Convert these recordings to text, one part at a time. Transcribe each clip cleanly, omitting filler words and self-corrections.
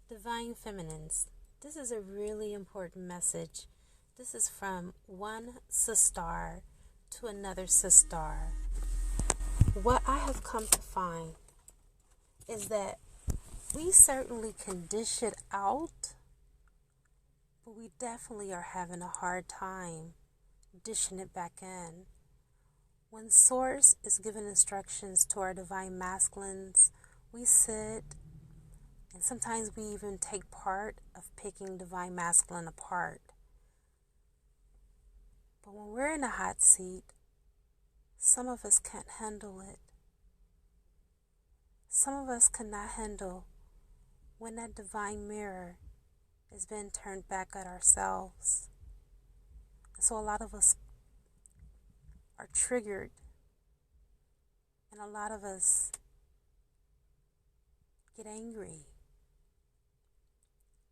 Divine Feminines, this is a really important message. This is from one sister to another sister. What I have come to find is that we certainly can dish it out, but we definitely are having a hard time dishing it back in. When Source is giving instructions to our divine masculines, we sit, and sometimes we even take part of picking divine masculine apart. But when we're in a hot seat, some of us can't handle it. Some of us cannot handle when that divine mirror is being turned back at ourselves. So a lot of us are triggered, and a lot of us get angry.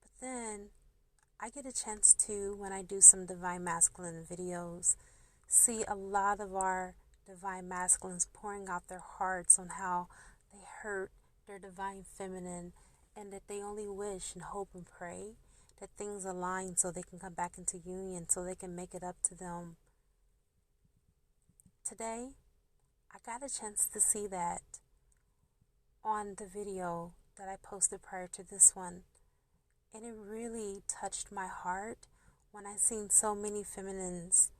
But then I get a chance to, when I do some divine masculine videos, see a lot of our divine masculines pouring out their hearts on how they hurt their divine feminine, and that they only wish and hope and pray that things align so they can come back into union, so they can make it up to them. Today, I got a chance to see that on the video that I posted prior to this one. And it really touched my heart when I seen so many feminines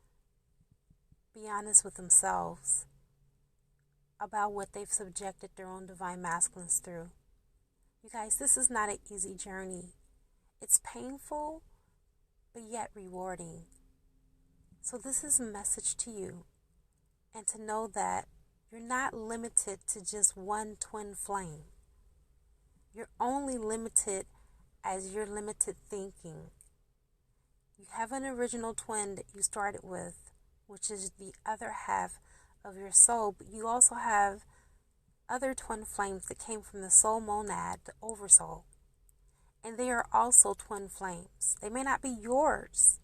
be honest with themselves about what they've subjected their own divine masculines through. You guys, this is not an easy journey. It's painful, but yet rewarding. So this is a message to you. And to know that you're not limited to just one twin flame. You're only limited as your limited thinking. You have an original twin that you started with, which is the other half of your soul, but you also have other twin flames that came from the soul monad, the oversoul. And they are also twin flames. They may not be yours,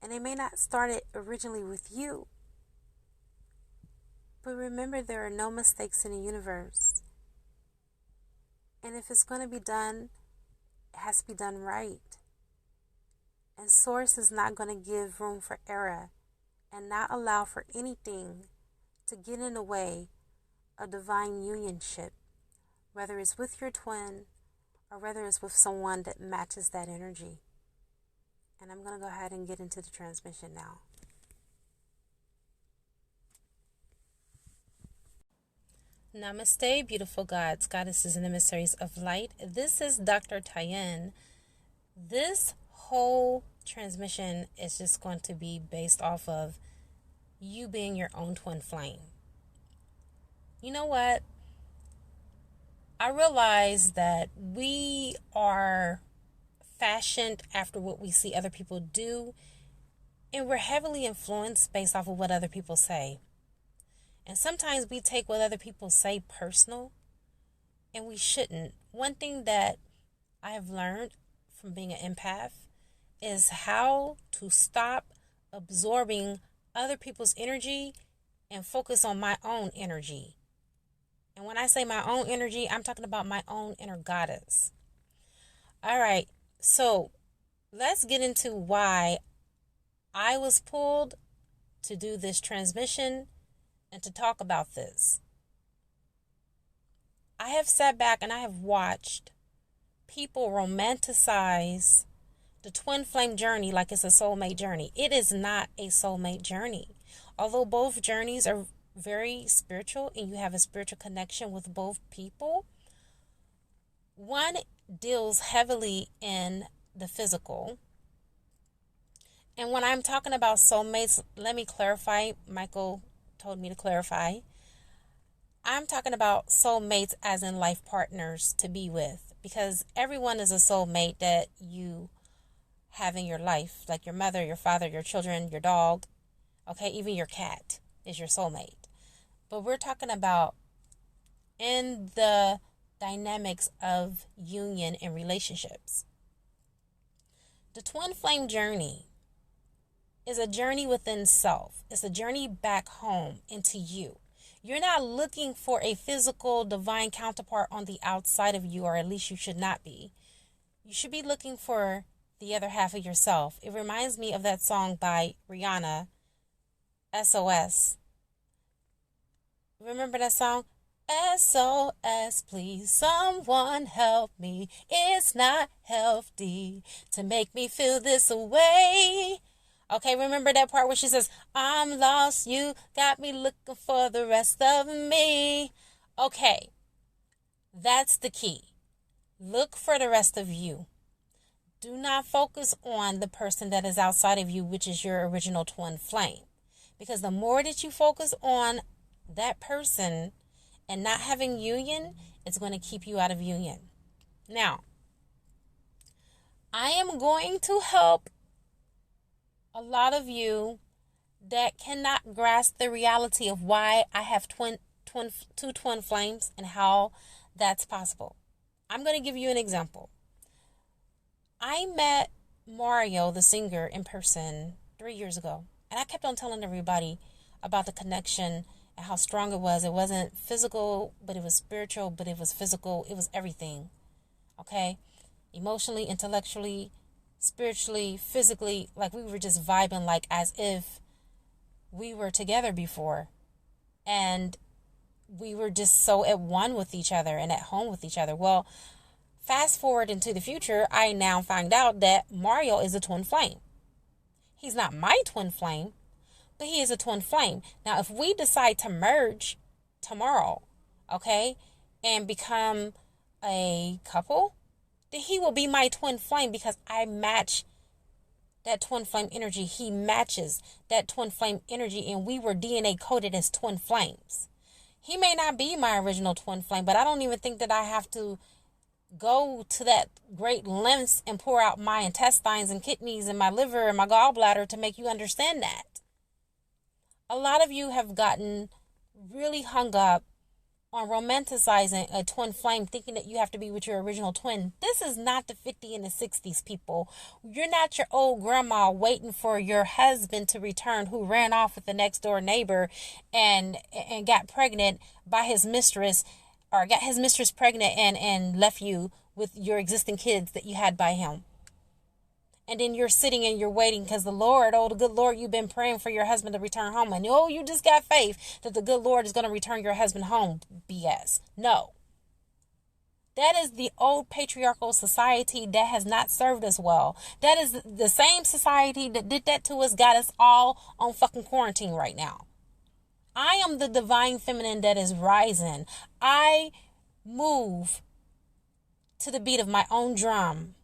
and they may not start it originally with you. But remember, there are no mistakes in the universe. And if it's going to be done, it has to be done right. And Source is not going to give room for error and not allow for anything to get in the way of divine unionship, whether it's with your twin or whether it's with someone that matches that energy. And I'm going to go ahead and get into the transmission now. Namaste, beautiful gods, goddesses, and emissaries of light. This is Dr. Tajen. This whole transmission is just going to be based off of you being your own twin flame. You know what? I realize that we are fashioned after what we see other people do, and we're heavily influenced based off of what other people say. And sometimes we take what other people say personal, and we shouldn't. One thing that I have learned from being an empath is how to stop absorbing other people's energy and focus on my own energy. And when I say my own energy, I'm talking about my own inner goddess. All right, so let's get into why I was pulled to do this transmission and to talk about this. I have sat back and I have watched people romanticize the twin flame journey like it's a soulmate journey. It is not a soulmate journey. Although both journeys are very spiritual and you have a spiritual connection with both people, one deals heavily in the physical. And when I'm talking about soulmates, let me clarify. Michael told me to clarify. I'm talking about soulmates as in life partners to be with, because everyone is a soulmate that you have in your life, like your mother, your father, your children, your dog, okay, even your cat is your soulmate. But we're talking about in the dynamics of union and relationships. The twin flame journey is a journey within self. It's a journey back home into you. You're not looking for a physical divine counterpart on the outside of you, or at least you should not be. You should be looking for the other half of yourself. It reminds me of that song by Rihanna, SOS. Remember that song? SOS, please, someone help me. It's not healthy to make me feel this way. Okay, remember that part where she says, I'm lost, you got me looking for the rest of me. Okay, that's the key. Look for the rest of you. Do not focus on the person that is outside of you, which is your original twin flame. Because the more that you focus on that person and not having union, it's going to keep you out of union. Now, I am going to help a lot of you that cannot grasp the reality of why I have two twin flames and how that's possible. I'm going to give you an example. I met Mario, the singer, in person 3 years ago. And I kept on telling everybody about the connection and how strong it was. It wasn't physical, but it was spiritual, but it was physical. It was everything. Okay? Emotionally, intellectually, spiritually, physically, like we were just vibing like as if we were together before. And we were just so at one with each other and at home with each other. Well, fast forward into the future, I now find out that Mario is a twin flame. He's not my twin flame, but he is a twin flame. Now, if we decide to merge tomorrow, okay, and become a couple, then he will be my twin flame because I match that twin flame energy. He matches that twin flame energy, and we were DNA coded as twin flames. He may not be my original twin flame, but I don't even think that I have to go to that great lengths and pour out my intestines and kidneys and my liver and my gallbladder to make you understand that. A lot of you have gotten really hung up on romanticizing a twin flame, thinking that you have to be with your original twin. This is not the 50s and the 60s, people. You're not your old grandma waiting for your husband to return who ran off with the next door neighbor and got pregnant by his mistress, or got his mistress pregnant and left you with your existing kids that you had by him. And then you're sitting and you're waiting because the Lord, the good Lord, you've been praying for your husband to return home. And you just got faith that the good Lord is going to return your husband home. BS. No. That is the old patriarchal society that has not served us well. That is the same society that did that to us, got us all on fucking quarantine right now. I am the divine feminine that is rising. I move to the beat of my own drum.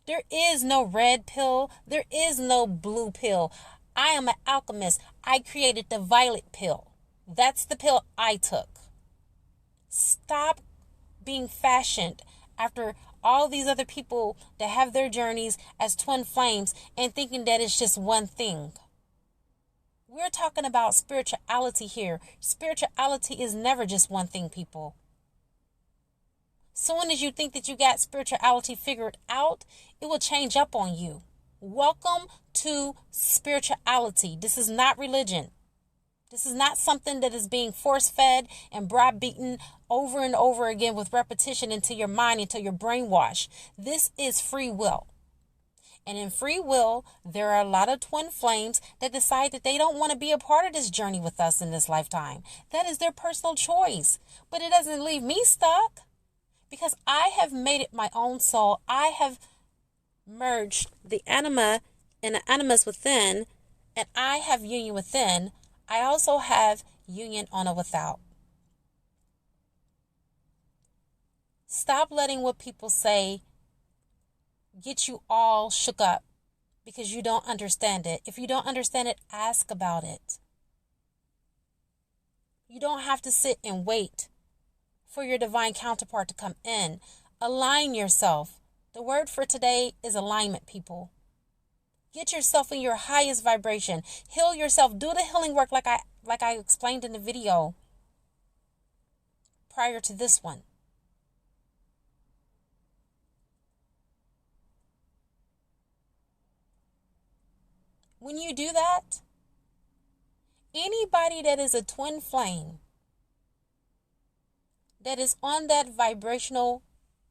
There is no red pill. There is no blue pill. I am an alchemist. I created the violet pill. That's the pill I took. Stop being fashioned after all these other people that have their journeys as twin flames and thinking that it's just one thing. We're talking about spirituality here. Spirituality is never just one thing, people. Soon as you think that you got spirituality figured out, it will change up on you. Welcome to spirituality. This is not religion. This is not something that is being force-fed and browbeaten over and over again with repetition into your mind, until you're brainwashed. This is free will. And in free will, there are a lot of twin flames that decide that they don't want to be a part of this journey with us in this lifetime. That is their personal choice. But it doesn't leave me stuck. Because I have made it my own soul. I have merged the anima and the animus within, and I have union within. I also have union on a without. Stop letting what people say get you all shook up because you don't understand it. If you don't understand it, ask about it. You don't have to sit and wait for your divine counterpart to come in. Align yourself. The word for today is alignment, people. Get yourself in your highest vibration. Heal yourself. Do the healing work like I explained in the video prior to this one. When you do that, Anybody that is a twin flame, that is on that vibrational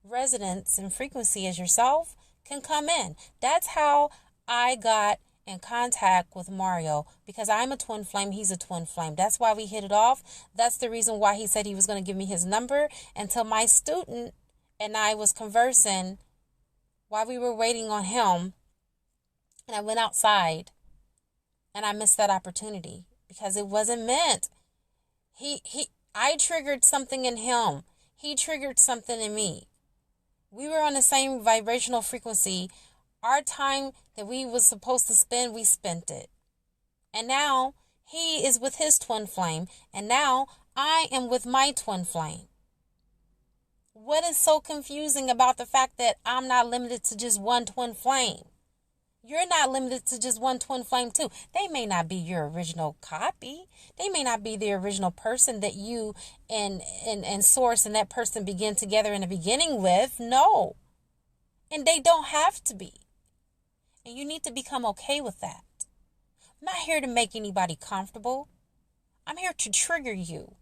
resonance and frequency as yourself, can come in. That's how I got in contact with Mario, because I'm a twin flame, he's a twin flame. That's why we hit it off. That's the reason why he said he was going to give me his number, until my student and I was conversing while we were waiting on him, and I went outside and I missed that opportunity because it wasn't meant. I triggered something in him. He triggered something in me. We were on the same vibrational frequency. Our time that we was supposed to spend, we spent it. And now he is with his twin flame, and now I am with my twin flame. What is so confusing about the fact that I'm not limited to just one twin flame? You're not limited to just one twin flame too. They may not be your original copy. They may not be the original person that you and source and that person begin together in the beginning with. No. And they don't have to be. And you need to become okay with that. I'm not here to make anybody comfortable. I'm here to trigger you.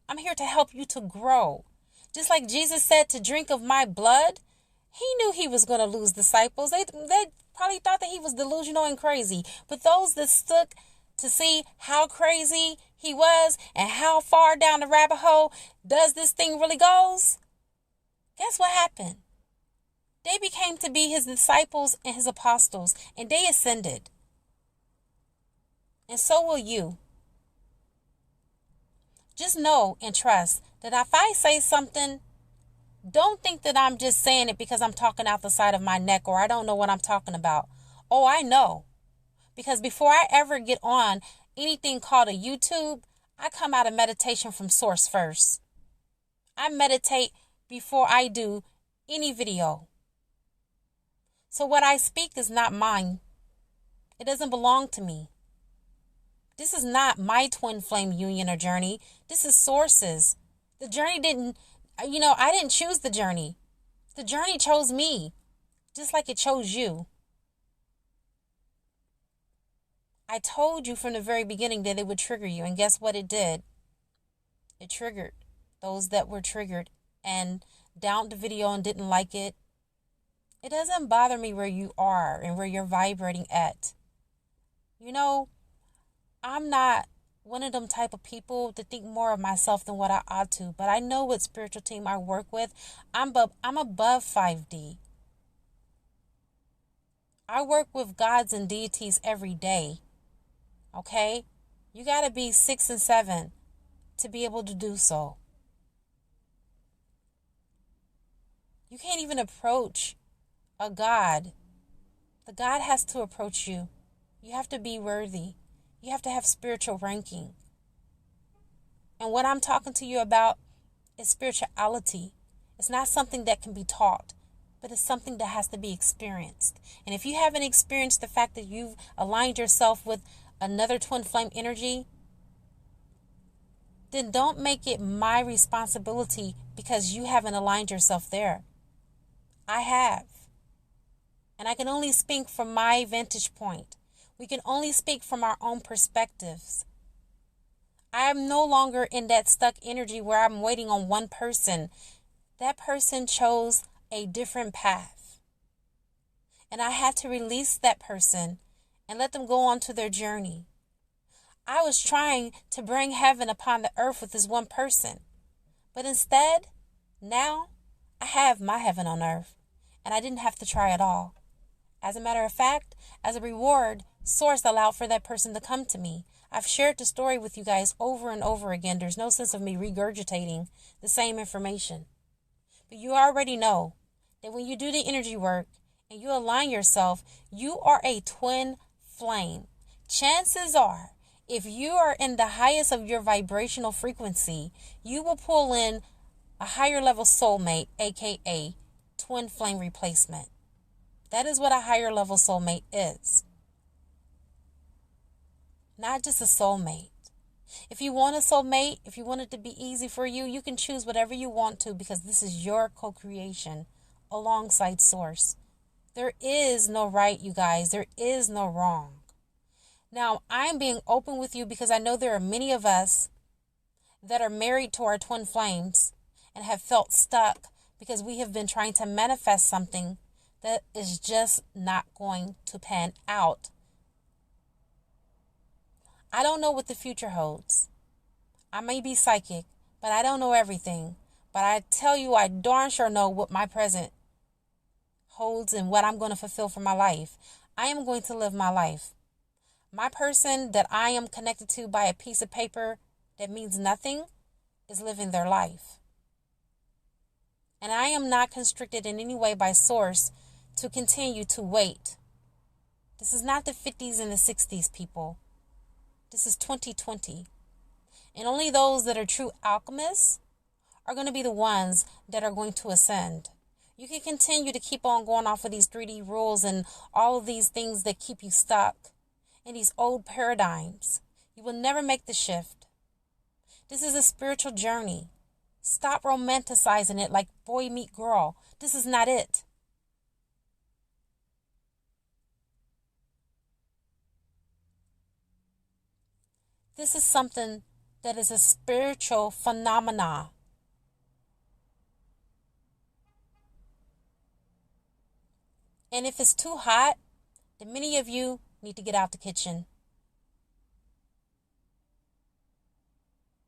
I'm here to help you to grow. Just like Jesus said to drink of my blood, he knew he was going to lose disciples. They probably thought that he was delusional and crazy. But those that stuck to see how crazy he was and how far down the rabbit hole does this thing really goes, guess what happened? They became to be his disciples and his apostles, and they ascended. And so will you. Just know and trust that if I say something, don't think that I'm just saying it because I'm talking out the side of my neck or I don't know what I'm talking about. Oh, I know. Because before I ever get on anything called a YouTube, I come out of meditation from source first. I meditate before I do any video. So what I speak is not mine. It doesn't belong to me. This is not my twin flame union or journey. This is source's. The journey I didn't choose the journey. The journey chose me, just like it chose you. I told you from the very beginning that it would trigger you, and guess what it did? It triggered those that were triggered and downed the video and didn't like it. It doesn't bother me where you are and where you're vibrating at. I'm not one of them type of people to think more of myself than what I ought to, but I know what spiritual team I work with. I'm above 5D. I work with gods and deities every day. Okay? You got to be 6 and 7 to be able to do so. You can't even approach a god. The god has to approach you. You have to be worthy. You have to have spiritual ranking. And what I'm talking to you about is spirituality. It's not something that can be taught, but it's something that has to be experienced. And if you haven't experienced the fact that you've aligned yourself with another twin flame energy, then don't make it my responsibility because you haven't aligned yourself there. I have. And I can only speak from my vantage point. We can only speak from our own perspectives. I am no longer in that stuck energy where I'm waiting on one person. That person chose a different path. And I had to release that person and let them go on to their journey. I was trying to bring heaven upon the earth with this one person. But instead, now I have my heaven on earth. And I didn't have to try at all. As a matter of fact, as a reward, Source allowed for that person to come to me. I've shared the story with you guys over and over again. There's no sense of me regurgitating the same information. But you already know that when you do the energy work and you align yourself, you are a twin flame. Chances are, if you are in the highest of your vibrational frequency, you will pull in a higher level soulmate, aka twin flame replacement. That is what a higher level soulmate is. Not just a soulmate. If you want a soulmate, if you want it to be easy for you, you can choose whatever you want to because this is your co-creation alongside Source. There is no right, you guys. There is no wrong. Now, I'm being open with you because I know there are many of us that are married to our twin flames and have felt stuck because we have been trying to manifest something that is just not going to pan out. I don't know what the future holds. I may be psychic, but I don't know everything. But I tell you, I darn sure know what my present holds and what I'm going to fulfill for my life. I am going to live my life. My person that I am connected to by a piece of paper that means nothing is living their life. And I am not constricted in any way by source to continue to wait. This is not the 50s and the 60s, people. This is 2020. And only those that are true alchemists are going to be the ones that are going to ascend. You can continue to keep on going off of these 3D rules and all of these things that keep you stuck in these old paradigms. You will never make the shift. This is a spiritual journey. Stop romanticizing it like boy meet girl. This is not it. This is something that is a spiritual phenomena. And if it's too hot, then many of you need to get out the kitchen.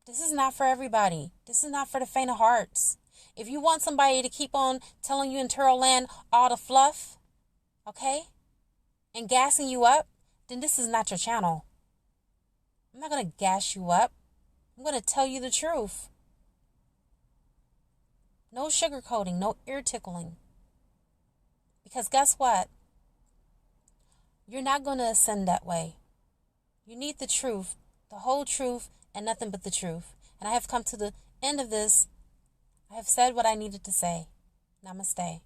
This is not for everybody. This is not for the faint of hearts. If you want somebody to keep on telling you in Tarot land all the fluff, okay, and gassing you up, then this is not your channel. I'm not going to gas you up. I'm going to tell you the truth. No sugarcoating, no ear tickling. Because guess what? You're not going to ascend that way. You need the truth, the whole truth, and nothing but the truth. And I have come to the end of this. I have said what I needed to say. Namaste.